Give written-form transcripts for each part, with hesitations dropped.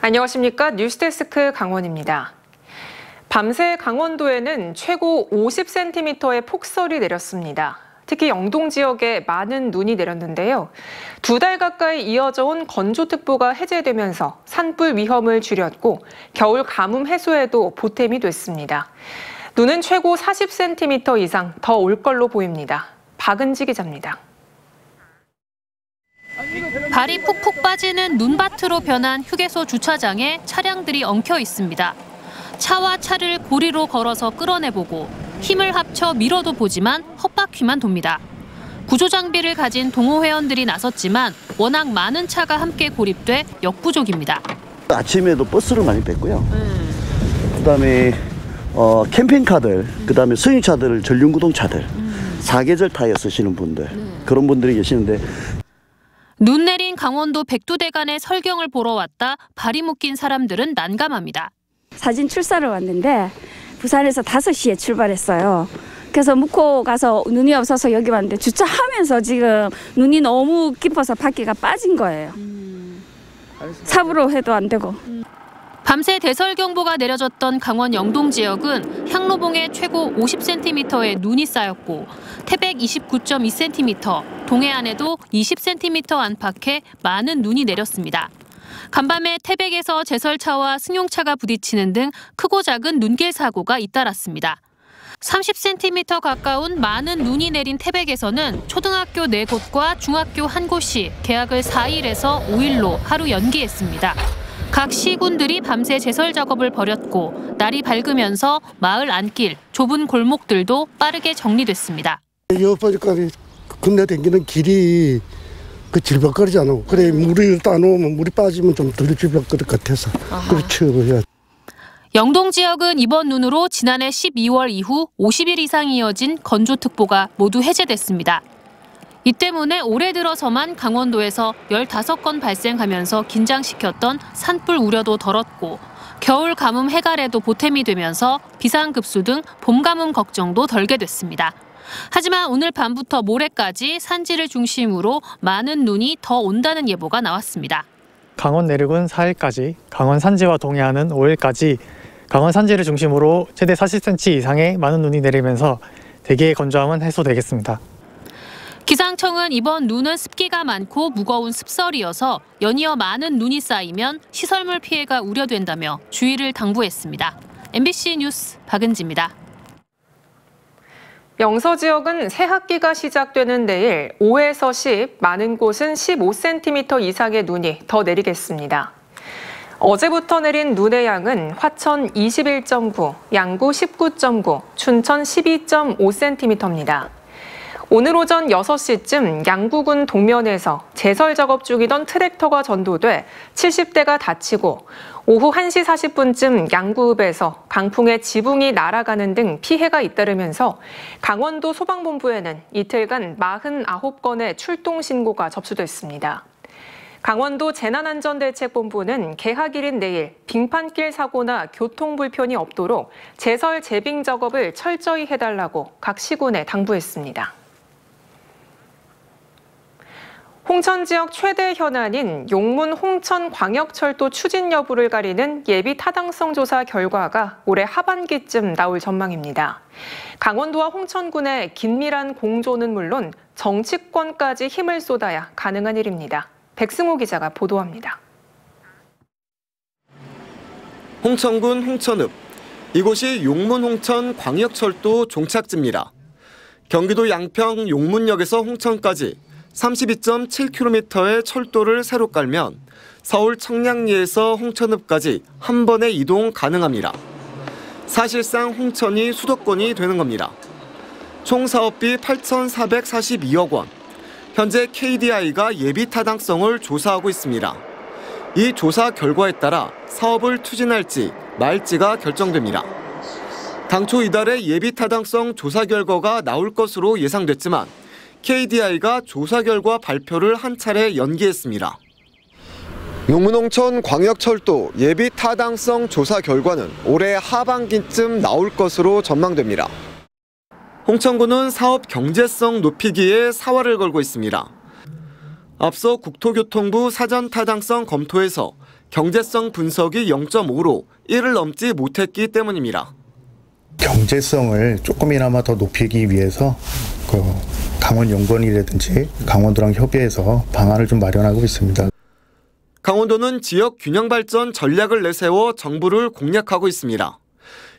안녕하십니까. 뉴스데스크 강원입니다. 밤새 강원도에는 최고 50cm의 폭설이 내렸습니다. 특히 영동 지역에 많은 눈이 내렸는데요. 2달 가까이 이어져 온 건조특보가 해제되면서 산불 위험을 줄였고 겨울 가뭄 해소에도 보탬이 됐습니다. 눈은 최고 40cm 이상 더 올 걸로 보입니다. 박은지 기자입니다. 발이 푹푹 빠지는 눈밭으로 변한 휴게소 주차장에 차량들이 엉켜 있습니다. 차와 차를 고리로 걸어서 끌어내보고 힘을 합쳐 밀어도 보지만 헛바퀴만 돕니다. 구조장비를 가진 동호 회원들이 나섰지만 워낙 많은 차가 함께 고립돼 역부족입니다. 아침에도 버스를 많이 뺐고요. 그다음에 캠핑카들, 그다음에 승용차들, 전륜구동차들, 사계절 타이어 쓰시는 분들, 그런 분들이 계시는데 눈 내린 강원도 백두대간의 설경을 보러 왔다 발이 묶인 사람들은 난감합니다. 사진 출사를 왔는데 부산에서 5시에 출발했어요. 그래서 묵고 가서 눈이 없어서 여기 왔는데 주차하면서 지금 눈이 너무 깊어서 바퀴가 빠진 거예요. 삽으로 해도 안 되고. 밤새 대설경보가 내려졌던 강원 영동 지역은 향로봉에 최고 50cm의 눈이 쌓였고 태백 29.2cm, 동해안에도 20cm 안팎의 많은 눈이 내렸습니다. 간밤에 태백에서 제설차와 승용차가 부딪히는 등 크고 작은 눈길 사고가 잇따랐습니다. 30cm 가까운 많은 눈이 내린 태백에서는 초등학교 4곳과 중학교 1곳이 개학을 4일에서 5일로 하루 연기했습니다. 각 시군들이 밤새 제설 작업을 벌였고 날이 밝으면서 마을 안길, 좁은 골목들도 빠르게 정리됐습니다. 여기까지 건너다니는 길이 질퍽거리잖아. 그래 물을 따놓으면 물이 빠지면 좀 덜 질퍽거릴 것 같아서. 그렇죠. 영동 지역은 이번 눈으로 지난해 12월 이후 50일 이상 이어진 건조특보가 모두 해제됐습니다. 이 때문에 올해 들어서만 강원도에서 15건 발생하면서 긴장시켰던 산불 우려도 덜었고 겨울 가뭄 해갈에도 보탬이 되면서 비상급수 등 봄 가뭄 걱정도 덜게 됐습니다. 하지만 오늘 밤부터 모레까지 산지를 중심으로 많은 눈이 더 온다는 예보가 나왔습니다. 강원 내륙은 4일까지, 강원 산지와 동해안은 5일까지 강원 산지를 중심으로 최대 40cm 이상의 많은 눈이 내리면서 대기의 건조함은 해소되겠습니다. 기상청은 이번 눈은 습기가 많고 무거운 습설이어서 연이어 많은 눈이 쌓이면 시설물 피해가 우려된다며 주의를 당부했습니다. MBC 뉴스 박은지입니다. 영서 지역은 새 학기가 시작되는 내일 5에서 10, 많은 곳은 15cm 이상의 눈이 더 내리겠습니다. 어제부터 내린 눈의 양은 화천 21.9, 양구 19.9, 춘천 12.5cm입니다. 오늘 오전 6시쯤 양구군 동면에서 제설 작업 중이던 트랙터가 전도돼 70대가 다치고 오후 1시 40분쯤 양구읍에서 강풍에 지붕이 날아가는 등 피해가 잇따르면서 강원도 소방본부에는 이틀간 49건의 출동 신고가 접수됐습니다. 강원도 재난안전대책본부는 개학일인 내일 빙판길 사고나 교통불편이 없도록 제설 재빙 작업을 철저히 해달라고 각 시군에 당부했습니다. 홍천 지역 최대 현안인 용문 홍천광역철도 추진 여부를 가리는 예비 타당성 조사 결과가 올해 하반기쯤 나올 전망입니다. 강원도와 홍천군의 긴밀한 공조는 물론 정치권까지 힘을 쏟아야 가능한 일입니다. 백승호 기자가 보도합니다. 홍천군 홍천읍, 이곳이 용문 홍천 광역철도 종착지입니다. 경기도 양평 용문역에서 홍천까지 32.7km의 철도를 새로 깔면 서울 청량리에서 홍천읍까지 한 번에 이동 가능합니다. 사실상 홍천이 수도권이 되는 겁니다. 총 사업비 8,442억 원. 현재 KDI가 예비 타당성을 조사하고 있습니다. 이 조사 결과에 따라 사업을 추진할지 말지가 결정됩니다. 당초 이달에 예비 타당성 조사 결과가 나올 것으로 예상됐지만 KDI가 조사 결과 발표를 한 차례 연기했습니다. 용문홍천 광역철도 예비 타당성 조사 결과는 올해 하반기쯤 나올 것으로 전망됩니다. 홍천군은 사업 경제성 높이기에 사활을 걸고 있습니다. 앞서 국토교통부 사전 타당성 검토에서 경제성 분석이 0.5로 1을 넘지 못했기 때문입니다. 경제성을 조금이나마 더 높이기 위해서 강원연구원이라든지 강원도랑 협의해서 방안을 좀 마련하고 있습니다. 강원도는 지역 균형 발전 전략을 내세워 정부를 공략하고 있습니다.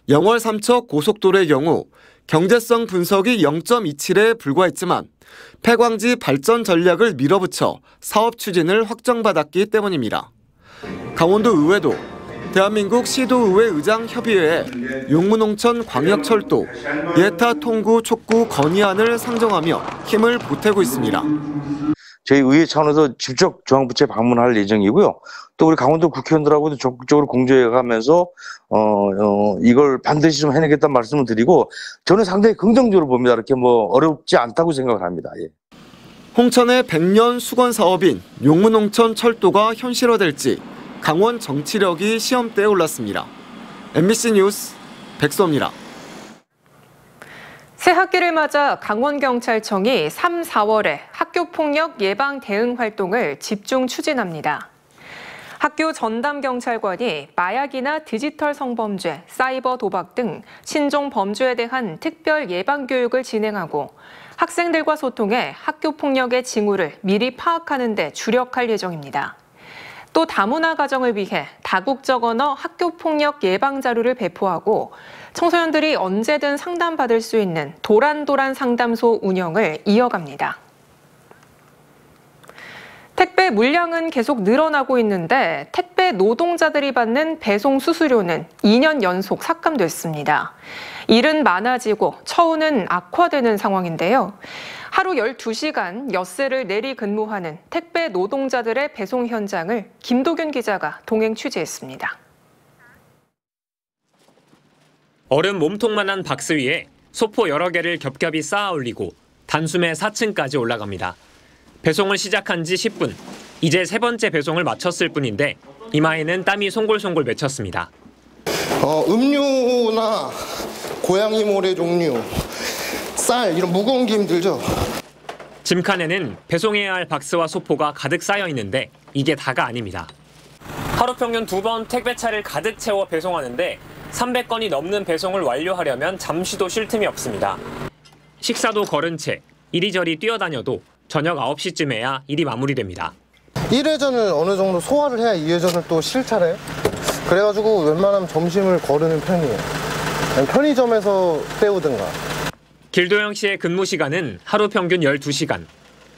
영월 삼척 고속도로의 경우 경제성 분석이 0.27에 불과했지만 폐광지 발전 전략을 밀어붙여 사업 추진을 확정받았기 때문입니다. 강원도 의회도 대한민국 시도의회 의장협의회에 용문홍천 광역철도 예타 통구 촉구 건의안을 상정하며 힘을 보태고 있습니다. 저희 의회 차원에서 직접 중앙부처에 방문할 예정이고요. 또 우리 강원도 국회의원들하고도 적극적으로 공조해가면서 이걸 반드시 좀 해내겠다는 말씀을 드리고 저는 상당히 긍정적으로 봅니다. 이렇게 어렵지 않다고 생각을 합니다. 예. 홍천의 100년 수건 사업인 용문홍천 철도가 현실화될지 강원 정치력이 시험대에 올랐습니다. MBC 뉴스 백수호입니다. 새 학기를 맞아 강원경찰청이 3, 4월에 학교폭력 예방 대응 활동을 집중 추진합니다. 학교 전담경찰관이 마약이나 디지털 성범죄, 사이버 도박 등 신종 범죄에 대한 특별 예방 교육을 진행하고 학생들과 소통해 학교폭력의 징후를 미리 파악하는 데 주력할 예정입니다. 또 다문화 가정을 위해 다국적 언어 학교폭력 예방 자료를 배포하고 청소년들이 언제든 상담받을 수 있는 도란도란 상담소 운영을 이어갑니다. 택배 물량은 계속 늘어나고 있는데 택배 노동자들이 받는 배송 수수료는 2년 연속 삭감됐습니다. 일은 많아지고 처우는 악화되는 상황인데요. 하루 12시간 엿새를 내리 근무하는 택배 노동자들의 배송 현장을 김도균 기자가 동행 취재했습니다. 얼음 몸통만한 박스 위에 소포 여러 개를 겹겹이 쌓아 올리고 단숨에 4층까지 올라갑니다. 배송을 시작한 지 10분, 이제 세 번째 배송을 마쳤을 뿐인데 이마에는 땀이 송골송골 맺혔습니다. 음료나 고양이 모래 종류, 쌀 이런 무거운 게 힘들죠. 짐칸에는 배송해야 할 박스와 소포가 가득 쌓여 있는데 이게 다가 아닙니다. 하루 평균 2번 택배차를 가득 채워 배송하는데 300건이 넘는 배송을 완료하려면 잠시도 쉴 틈이 없습니다. 식사도 거른 채 이리저리 뛰어다녀도 저녁 9시쯤에야 일이 마무리됩니다. 1회전을 어느 정도 소화를 해야 2회전을 또 실차래요. 그래가지고 웬만하면 점심을 거르는 편이에요. 편의점에서 때우든가. 길도영 씨의 근무 시간은 하루 평균 12시간.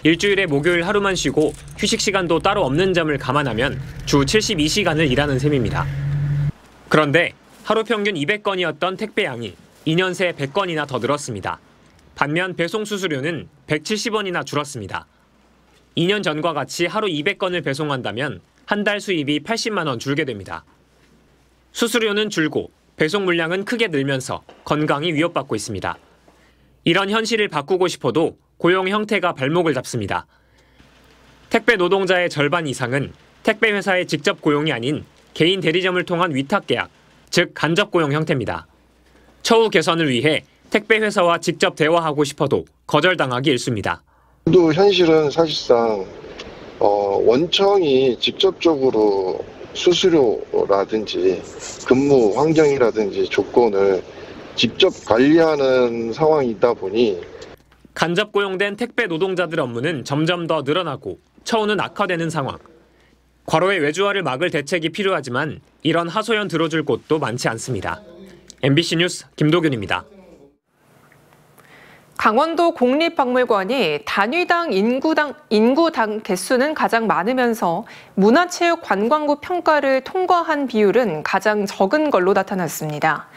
일주일에 목요일 하루만 쉬고 휴식 시간도 따로 없는 점을 감안하면 주 72시간을 일하는 셈입니다. 그런데 하루 평균 200건이었던 택배 양이 2년 새 100건이나 더 늘었습니다. 반면 배송 수수료는 170원이나 줄었습니다. 2년 전과 같이 하루 200건을 배송한다면 한 달 수입이 80만 원 줄게 됩니다. 수수료는 줄고 배송 물량은 크게 늘면서 건강이 위협받고 있습니다. 이런 현실을 바꾸고 싶어도 고용 형태가 발목을 잡습니다. 택배 노동자의 절반 이상은 택배 회사의 직접 고용이 아닌 개인 대리점을 통한 위탁 계약, 즉 간접 고용 형태입니다. 처우 개선을 위해 택배 회사와 직접 대화하고 싶어도 거절당하기 일쑤입니다. 또 현실은 사실상 원청이 직접적으로 수수료라든지 근무 환경이라든지 조건을 직접 관리하는 상황이다 보니 간접 고용된 택배 노동자들 업무는 점점 더 늘어나고 처우는 악화되는 상황. 과로의 외주화를 막을 대책이 필요하지만 이런 하소연 들어줄 곳도 많지 않습니다. MBC 뉴스 김도균입니다. 강원도 국립박물관이 단위당 인구당 개수는 가장 많으면서 문화체육관광부 평가를 통과한 비율은 가장 적은 걸로 나타났습니다.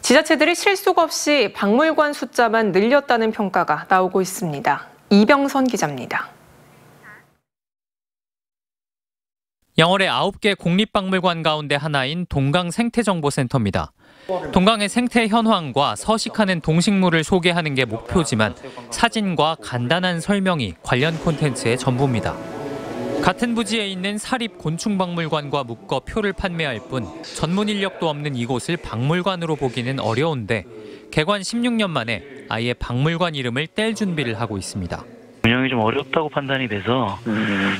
지자체들이 실속 없이 박물관 숫자만 늘렸다는 평가가 나오고 있습니다. 이병선 기자입니다. 영월의 9개 국립박물관 가운데 하나인 동강생태정보센터입니다. 동강의 생태 현황과 서식하는 동식물을 소개하는 게 목표지만 사진과 간단한 설명이 관련 콘텐츠의 전부입니다. 같은 부지에 있는 사립곤충박물관과 묶어 표를 판매할 뿐 전문 인력도 없는 이곳을 박물관으로 보기는 어려운데 개관 16년 만에 아예 박물관 이름을 뗄 준비를 하고 있습니다. 운영이 좀 어렵다고 판단이 돼서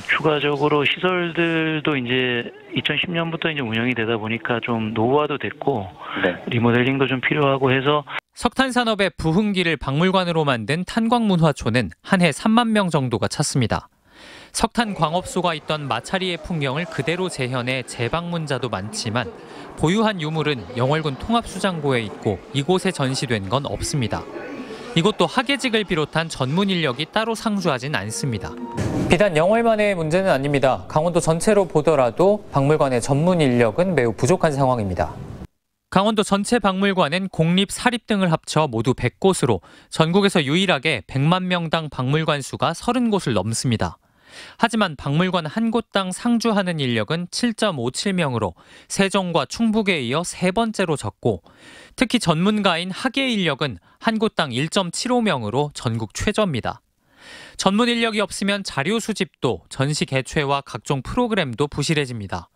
추가적으로 시설들도 이제 2010년부터 이제 운영이 되다 보니까 좀 노후화도 됐고 리모델링도 좀 필요하고 해서 석탄 산업의 부흥기를 박물관으로 만든 탄광문화촌은 한 해 3만 명 정도가 찾습니다. 석탄 광업소가 있던 마차리의 풍경을 그대로 재현해 재방문자도 많지만 보유한 유물은 영월군 통합수장고에 있고 이곳에 전시된 건 없습니다. 이것도 학예직을 비롯한 전문 인력이 따로 상주하진 않습니다. 비단 영월만의 문제는 아닙니다. 강원도 전체로 보더라도 박물관의 전문 인력은 매우 부족한 상황입니다. 강원도 전체 박물관은 공립, 사립 등을 합쳐 모두 100곳으로 전국에서 유일하게 100만 명당 박물관 수가 30곳을 넘습니다. 하지만 박물관 한 곳당 상주하는 인력은 7.57명으로 세종과 충북에 이어 3번째로 적고 특히 전문가인 학예 인력은 한 곳당 1.75명으로 전국 최저입니다. 전문 인력이 없으면 자료 수집도 전시 개최와 각종 프로그램도 부실해집니다.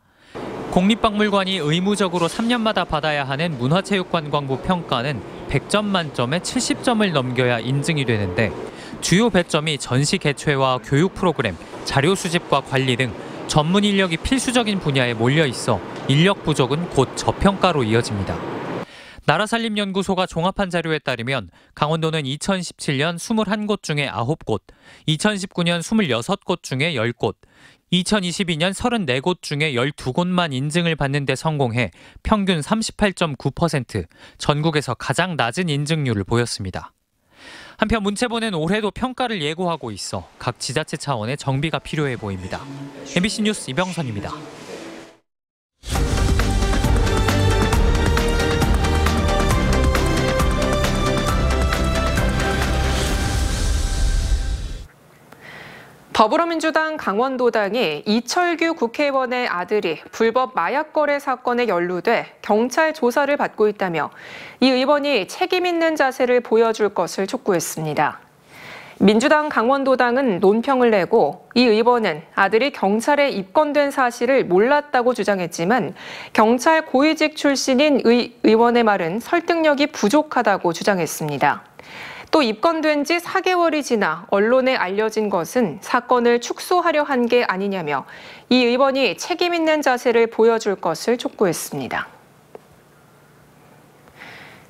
공립박물관이 의무적으로 3년마다 받아야 하는 문화체육관광부 평가는 100점 만점에 70점을 넘겨야 인증이 되는데 주요 배점이 전시 개최와 교육 프로그램, 자료 수집과 관리 등 전문 인력이 필수적인 분야에 몰려 있어 인력 부족은 곧 저평가로 이어집니다. 나라살림연구소가 종합한 자료에 따르면 강원도는 2017년 21곳 중에 9곳, 2019년 26곳 중에 10곳, 2022년 34곳 중에 12곳만 인증을 받는 데 성공해 평균 38.9%, 전국에서 가장 낮은 인증률을 보였습니다. 한편 문체부는 올해도 평가를 예고하고 있어 각 지자체 차원의 정비가 필요해 보입니다. MBC 뉴스 이병선입니다. 더불어민주당 강원도당이 이철규 국회의원의 아들이 불법 마약 거래 사건에 연루돼 경찰 조사를 받고 있다며 이 의원이 책임 있는 자세를 보여줄 것을 촉구했습니다. 민주당 강원도당은 논평을 내고 이 의원은 아들이 경찰에 입건된 사실을 몰랐다고 주장했지만 경찰 고위직 출신인 의원의 말은 설득력이 부족하다고 주장했습니다. 또 입건된 지 4개월이 지나 언론에 알려진 것은 사건을 축소하려 한 게 아니냐며 이 의원이 책임 있는 자세를 보여줄 것을 촉구했습니다.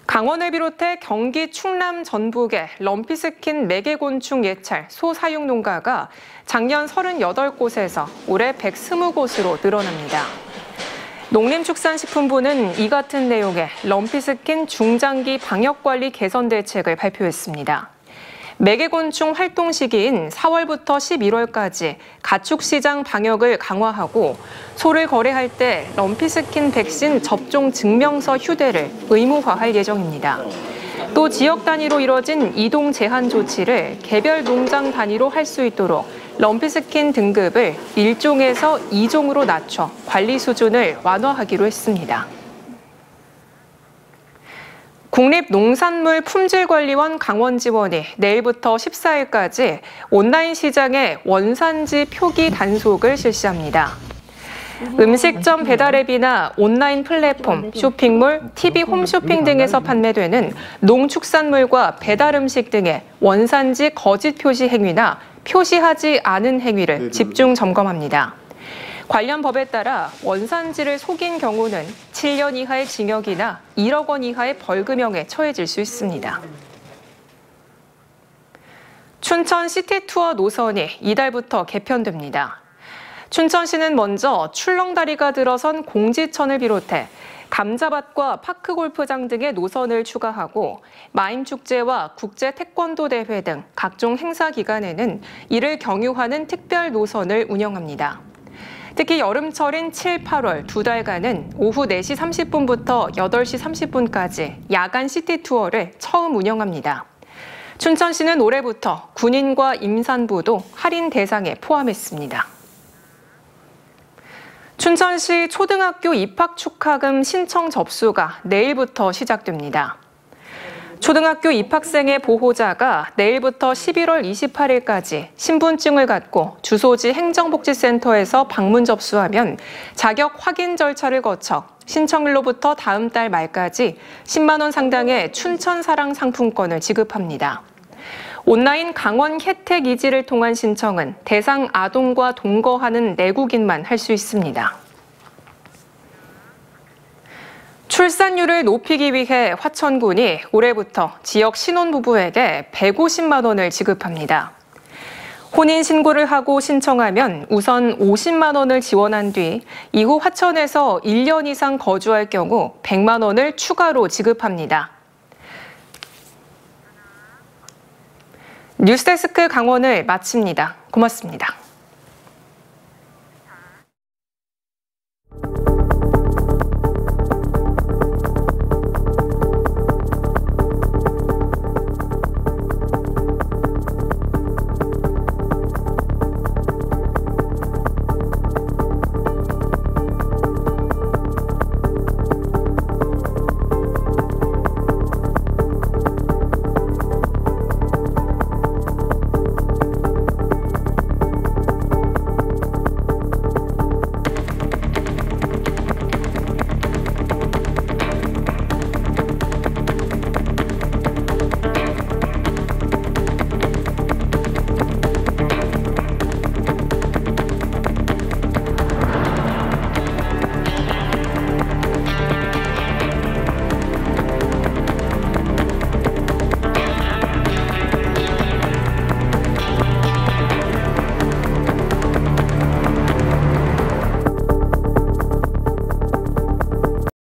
강원을 비롯해 경기 충남 전북의 럼피스킨 매개곤충 예찰 소사육 농가가 작년 38곳에서 올해 120곳으로 늘어납니다. 농림축산식품부는 이 같은 내용의 럼피스킨 중장기 방역관리 개선 대책을 발표했습니다. 매개곤충 활동 시기인 4월부터 11월까지 가축시장 방역을 강화하고 소를 거래할 때 럼피스킨 백신 접종 증명서 휴대를 의무화할 예정입니다. 또 지역 단위로 이뤄진 이동 제한 조치를 개별 농장 단위로 할 수 있도록 럼피스킨 등급을 1종에서 2종으로 낮춰 관리 수준을 완화하기로 했습니다. 국립농산물품질관리원 강원지원이 내일부터 14일까지 온라인 시장의 원산지 표기 단속을 실시합니다. 음식점 배달 앱이나 온라인 플랫폼, 쇼핑몰, TV 홈쇼핑 등에서 판매되는 농축산물과 배달 음식 등의 원산지 거짓 표시 행위나 표시하지 않은 행위를 집중 점검합니다. 관련 법에 따라 원산지를 속인 경우는 7년 이하의 징역이나 1억 원 이하의 벌금형에 처해질 수 있습니다. 춘천 시티투어 노선이 이달부터 개편됩니다. 춘천시는 먼저 출렁다리가 들어선 공지천을 비롯해 감자밭과 파크골프장 등의 노선을 추가하고 마임축제와 국제태권도대회 등 각종 행사 기간에는 이를 경유하는 특별 노선을 운영합니다. 특히 여름철인 7, 8월 두 달간은 오후 4시 30분부터 8시 30분까지 야간 시티투어를 처음 운영합니다. 춘천시는 올해부터 군인과 임산부도 할인 대상에 포함했습니다. 춘천시 초등학교 입학 축하금 신청 접수가 내일부터 시작됩니다. 초등학교 입학생의 보호자가 내일부터 11월 28일까지 신분증을 갖고 주소지 행정복지센터에서 방문 접수하면 자격 확인 절차를 거쳐 신청일로부터 다음 달 말까지 10만 원 상당의 춘천사랑 상품권을 지급합니다. 온라인 강원 혜택 이지를 통한 신청은 대상 아동과 동거하는 내국인만 할 수 있습니다. 출산율을 높이기 위해 화천군이 올해부터 지역 신혼부부에게 150만 원을 지급합니다. 혼인신고를 하고 신청하면 우선 50만 원을 지원한 뒤 이후 화천에서 1년 이상 거주할 경우 100만 원을 추가로 지급합니다. 뉴스데스크 강원을 마칩니다. 고맙습니다.